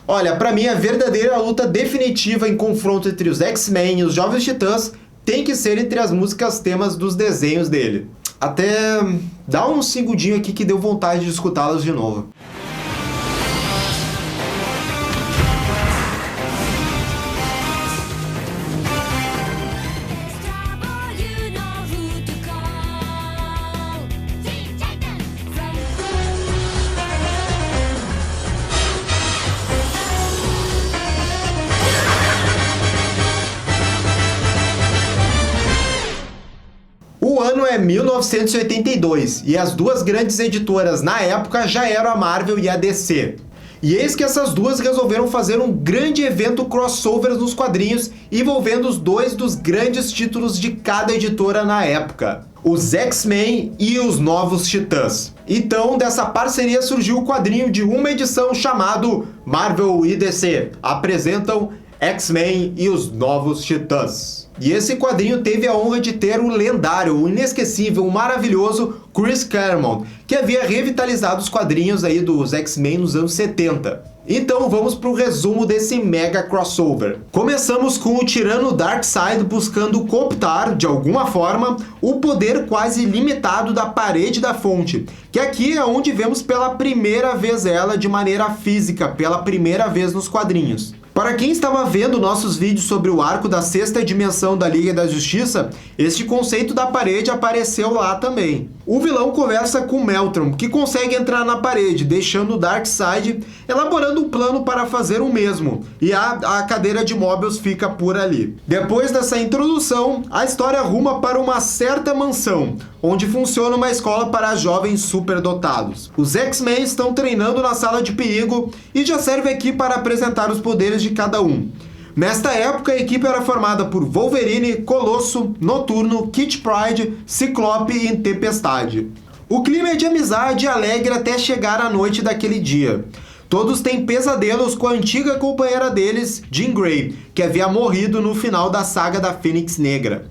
Olha, pra mim a verdadeira luta definitiva em confronto entre os X-Men e os Jovens Titãs tem que ser entre as músicas temas dos desenhos dele. Até dá um segundinho aqui que deu vontade de escutá-las de novo. O ano é 1982 e as duas grandes editoras na época já eram a Marvel e a DC. E eis que essas duas resolveram fazer um grande evento crossover nos quadrinhos envolvendo os dois dos grandes títulos de cada editora na época, os X-Men e os Novos Titãs. Então, dessa parceria surgiu o quadrinho de uma edição chamado Marvel e DC apresentam X-Men e os Novos Titãs. E esse quadrinho teve a honra de ter o lendário, o inesquecível, o maravilhoso Chris Claremont, que havia revitalizado os quadrinhos aí dos X-Men nos anos 70. Então vamos para o resumo desse mega crossover. Começamos com o tirano Darkseid buscando cooptar, de alguma forma, o poder quase ilimitado da parede da fonte, que aqui é onde vemos pela primeira vez ela de maneira física, pela primeira vez nos quadrinhos. Para quem estava vendo nossos vídeos sobre o arco da sexta dimensão da Liga da Justiça, este conceito da parede apareceu lá também. O vilão conversa com Meltron, que consegue entrar na parede, deixando o Darkseid elaborando um plano para fazer o mesmo, e a cadeira de Mobius fica por ali. Depois dessa introdução, a história ruma para uma certa mansão, onde funciona uma escola para jovens superdotados. Os X-Men estão treinando na sala de perigo e já serve aqui para apresentar os poderes de cada um. Nesta época, a equipe era formada por Wolverine, Colosso, Noturno, Kid Pride, Ciclope e Tempestade. O clima é de amizade e alegre até chegar a noite daquele dia. Todos têm pesadelos com a antiga companheira deles, Jean Grey, que havia morrido no final da saga da Fênix Negra.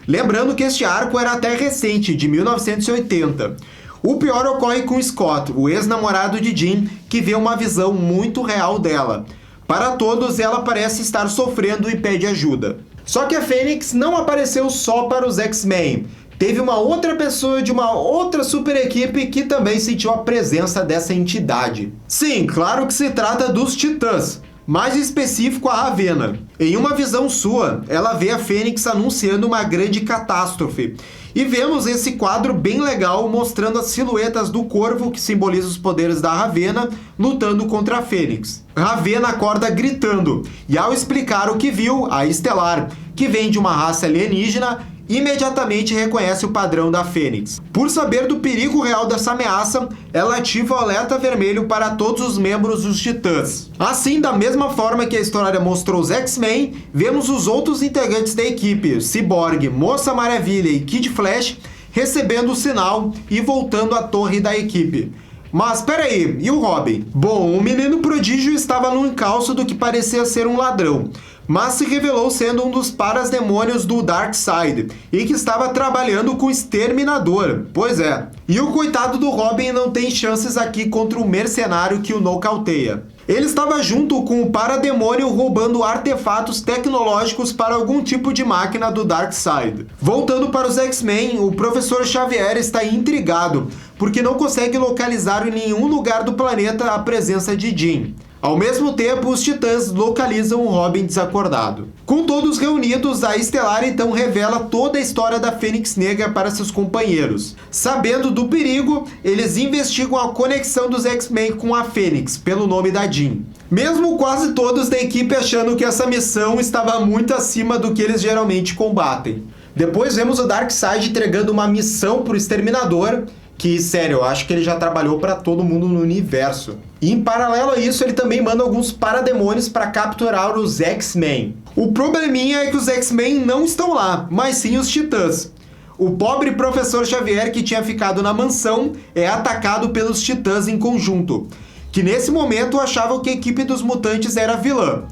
Lembrando que este arco era até recente, de 1980. O pior ocorre com Scott, o ex-namorado de Jean, que vê uma visão muito real dela. Para todos, ela parece estar sofrendo e pede ajuda. Só que a Fênix não apareceu só para os X-Men. Teve uma outra pessoa de uma outra super equipe que também sentiu a presença dessa entidade. Sim, claro que se trata dos Titãs, mais específico a Ravena. Em uma visão sua, ela vê a Fênix anunciando uma grande catástrofe. E vemos esse quadro bem legal mostrando as silhuetas do corvo, que simboliza os poderes da Ravena, lutando contra a Fênix. Ravena acorda gritando, e ao explicar o que viu, a Estelar, que vem de uma raça alienígena, imediatamente reconhece o padrão da Fênix. Por saber do perigo real dessa ameaça, ela ativa o alerta vermelho para todos os membros dos Titãs. Assim, da mesma forma que a história mostrou os X-Men, vemos os outros integrantes da equipe, Cyborg, Moça Maravilha e Kid Flash, recebendo o sinal e voltando à torre da equipe. Mas peraí, e o Robin? Bom, o menino prodígio estava no encalço do que parecia ser um ladrão, mas se revelou sendo um dos parademônios do Darkseid e que estava trabalhando com o Exterminador. Pois é. E o coitado do Robin não tem chances aqui contra o mercenário que o nocauteia. Ele estava junto com o parademônio roubando artefatos tecnológicos para algum tipo de máquina do Darkseid. Voltando para os X-Men, o Professor Xavier está intrigado, porque não consegue localizar em nenhum lugar do planeta a presença de Jean. Ao mesmo tempo, os Titãs localizam o Robin desacordado. Com todos reunidos, a Estelar então revela toda a história da Fênix Negra para seus companheiros. Sabendo do perigo, eles investigam a conexão dos X-Men com a Fênix, pelo nome da Jean. Mesmo quase todos da equipe achando que essa missão estava muito acima do que eles geralmente combatem. Depois vemos o Darkseid entregando uma missão para o Exterminador, que, sério, eu acho que ele já trabalhou para todo mundo no universo. E em paralelo a isso, ele também manda alguns parademônios para capturar os X-Men. O probleminha é que os X-Men não estão lá, mas sim os Titãs. O pobre Professor Xavier, que tinha ficado na mansão, é atacado pelos Titãs em conjunto, que nesse momento achavam que a equipe dos mutantes era vilã.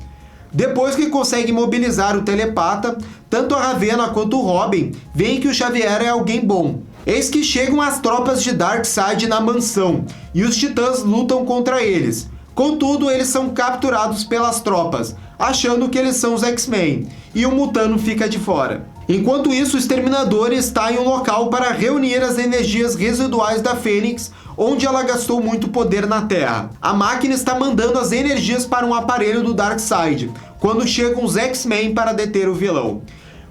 Depois que consegue mobilizar o telepata, tanto a Ravena quanto o Robin veem que o Xavier é alguém bom. Eis que chegam as tropas de Darkseid na mansão, e os Titãs lutam contra eles. Contudo, eles são capturados pelas tropas, achando que eles são os X-Men, e o Mutano fica de fora. Enquanto isso, o Exterminador está em um local para reunir as energias residuais da Fênix, onde ela gastou muito poder na Terra. A máquina está mandando as energias para um aparelho do Darkseid, quando chegam os X-Men para deter o vilão.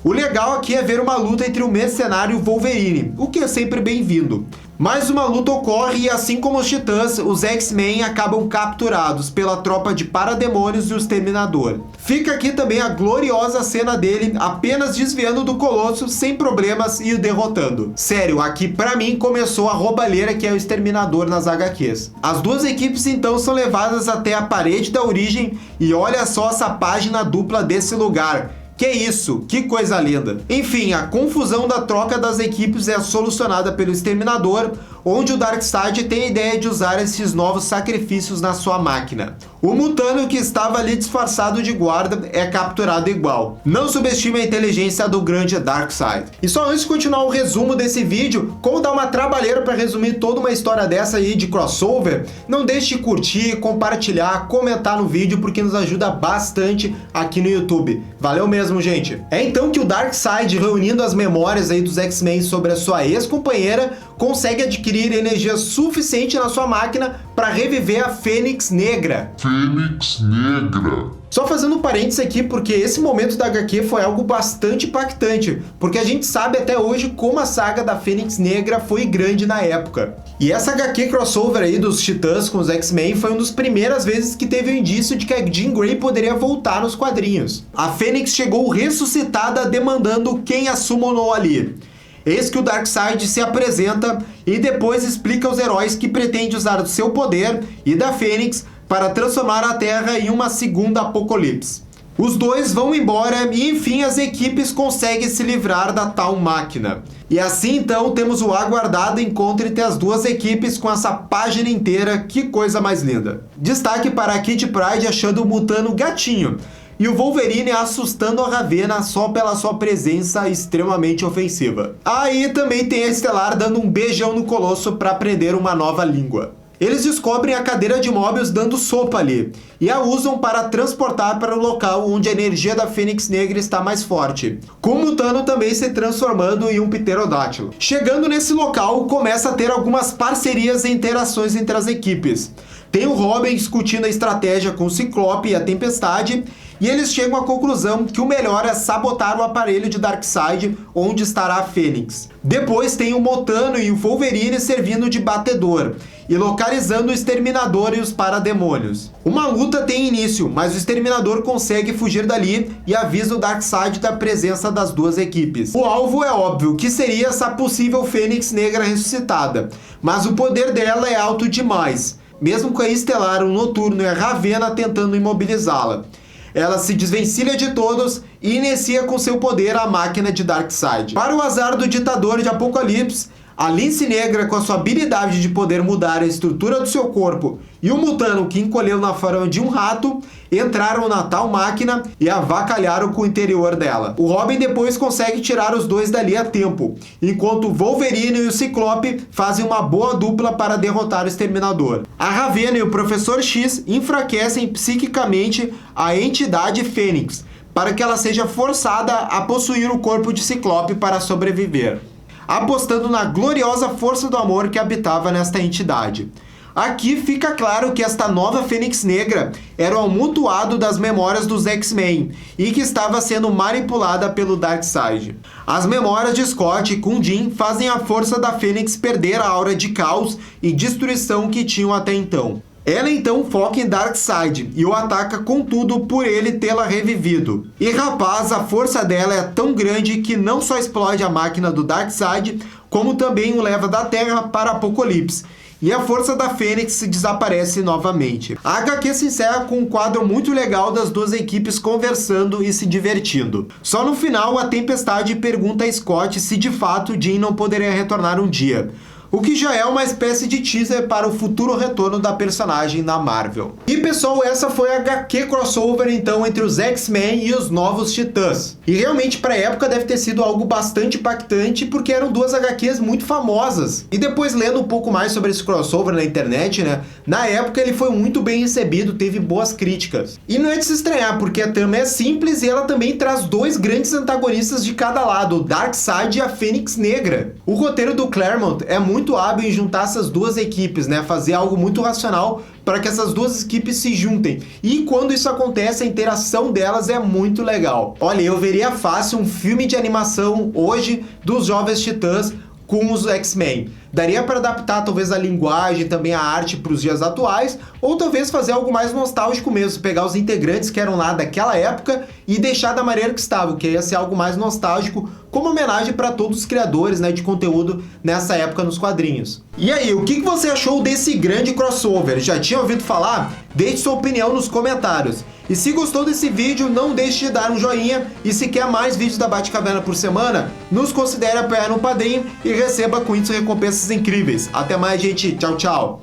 O legal aqui é ver uma luta entre o mercenário e o Wolverine, o que é sempre bem-vindo. Mas uma luta ocorre e, assim como os Titãs, os X-Men acabam capturados pela tropa de Parademônios e o Exterminador. Fica aqui também a gloriosa cena dele apenas desviando do Colosso sem problemas e o derrotando. Sério, aqui pra mim começou a roubalheira que é o Exterminador nas HQs. As duas equipes então são levadas até a parede da origem e olha só essa página dupla desse lugar. Que isso, que coisa linda. Enfim, a confusão da troca das equipes é solucionada pelo Exterminador, onde o Darkseid tem a ideia de usar esses novos sacrifícios na sua máquina. O Mutano, que estava ali disfarçado de guarda, é capturado igual. Não subestime a inteligência do grande Darkseid. E só antes de continuar o resumo desse vídeo, como dá uma trabalheira para resumir toda uma história dessa aí de crossover, não deixe de curtir, compartilhar, comentar no vídeo, porque nos ajuda bastante aqui no YouTube. Valeu mesmo, gente. É então que o Darkseid, reunindo as memórias aí dos X-Men sobre a sua ex-companheira, consegue adquirir energia suficiente na sua máquina para reviver a Fênix Negra. Fênix Negra. Só fazendo um parênteses aqui, porque esse momento da HQ foi algo bastante impactante, porque a gente sabe até hoje como a saga da Fênix Negra foi grande na época. E essa HQ crossover aí dos Titãs com os X-Men foi uma das primeiras vezes que teve o indício de que a Jean Grey poderia voltar nos quadrinhos. A Fênix chegou ressuscitada demandando quem a summonou ali. Eis que o Darkseid se apresenta e depois explica aos heróis que pretende usar do seu poder e da Fênix para transformar a Terra em uma segunda apocalipse. Os dois vão embora e enfim as equipes conseguem se livrar da tal máquina. E assim então temos o aguardado encontro entre as duas equipes com essa página inteira, que coisa mais linda. Destaque para a Kitty Pryde achando o Mutano gatinho. E o Wolverine assustando a Ravena só pela sua presença extremamente ofensiva. Aí também tem a Estelar dando um beijão no Colosso para aprender uma nova língua. Eles descobrem a cadeira de Mobius dando sopa ali, e a usam para transportar para o local onde a energia da Fênix Negra está mais forte, com o Mutano também se transformando em um pterodátilo. Chegando nesse local, começa a ter algumas parcerias e interações entre as equipes. Tem o Robin discutindo a estratégia com o Ciclope e a Tempestade, e eles chegam à conclusão que o melhor é sabotar o aparelho de Darkseid onde estará a Fênix. Depois tem o Mutano e o Wolverine servindo de batedor e localizando o Exterminador e os Parademônios. Uma luta tem início, mas o Exterminador consegue fugir dali e avisa o Darkseid da presença das duas equipes. O alvo é óbvio, que seria essa possível Fênix Negra ressuscitada, mas o poder dela é alto demais, mesmo com a Estelar, o Noturno e a Ravena tentando imobilizá-la. Ela se desvencilha de todos e inicia com seu poder a máquina de Darkseid. Para o azar do ditador de Apocalipse, a Lince Negra, com a sua habilidade de poder mudar a estrutura do seu corpo, e o Mutano, que encolheu na forma de um rato, entraram na tal máquina e avacalharam com o interior dela. O Robin depois consegue tirar os dois dali a tempo, enquanto o Wolverine e o Ciclope fazem uma boa dupla para derrotar o Exterminador. A Ravena e o Professor X enfraquecem psiquicamente a entidade Fênix, para que ela seja forçada a possuir o corpo de Ciclope para sobreviver, apostando na gloriosa força do amor que habitava nesta entidade. Aqui fica claro que esta nova Fênix Negra era o amontoado das memórias dos X-Men e que estava sendo manipulada pelo Darkseid. As memórias de Scott e Kundin fazem a força da Fênix perder a aura de caos e destruição que tinham até então. Ela então foca em Darkseid e o ataca com tudo por ele tê-la revivido. E rapaz, a força dela é tão grande que não só explode a máquina do Darkseid, como também o leva da Terra para Apocalipse. E a força da Fênix desaparece novamente. A HQ se encerra com um quadro muito legal das duas equipes conversando e se divertindo. Só no final, a Tempestade pergunta a Scott se de fato Jean não poderia retornar um dia. o que já é uma espécie de teaser para o futuro retorno da personagem na Marvel. E pessoal, essa foi a HQ crossover então entre os X-Men e os Novos Titãs. E realmente para a época deve ter sido algo bastante impactante, porque eram duas HQs muito famosas. E depois lendo um pouco mais sobre esse crossover na internet, né, na época ele foi muito bem recebido, teve boas críticas. E não é de se estranhar, porque a trama é simples e ela também traz dois grandes antagonistas de cada lado, o Darkseid e a Fênix Negra. O roteiro do Claremont é muito hábil em juntar essas duas equipes, né, fazer algo muito racional para que essas duas equipes se juntem. E quando isso acontece, a interação delas é muito legal. Olha, eu veria fácil um filme de animação hoje dos Jovens Titãs com os X-Men. Daria para adaptar talvez a linguagem, também a arte para os dias atuais, ou talvez fazer algo mais nostálgico mesmo, pegar os integrantes que eram lá daquela época e deixar da maneira que estavam, que ia ser algo mais nostálgico, como homenagem para todos os criadores, né, de conteúdo nessa época nos quadrinhos. E aí, o que você achou desse grande crossover? Já tinha ouvido falar? Deixe sua opinião nos comentários. E se gostou desse vídeo, não deixe de dar um joinha, e se quer mais vídeos da Batcaverna por semana, nos considere apoiar no Padrim e receba com isso recompensas incríveis. Até mais, gente. Tchau, tchau.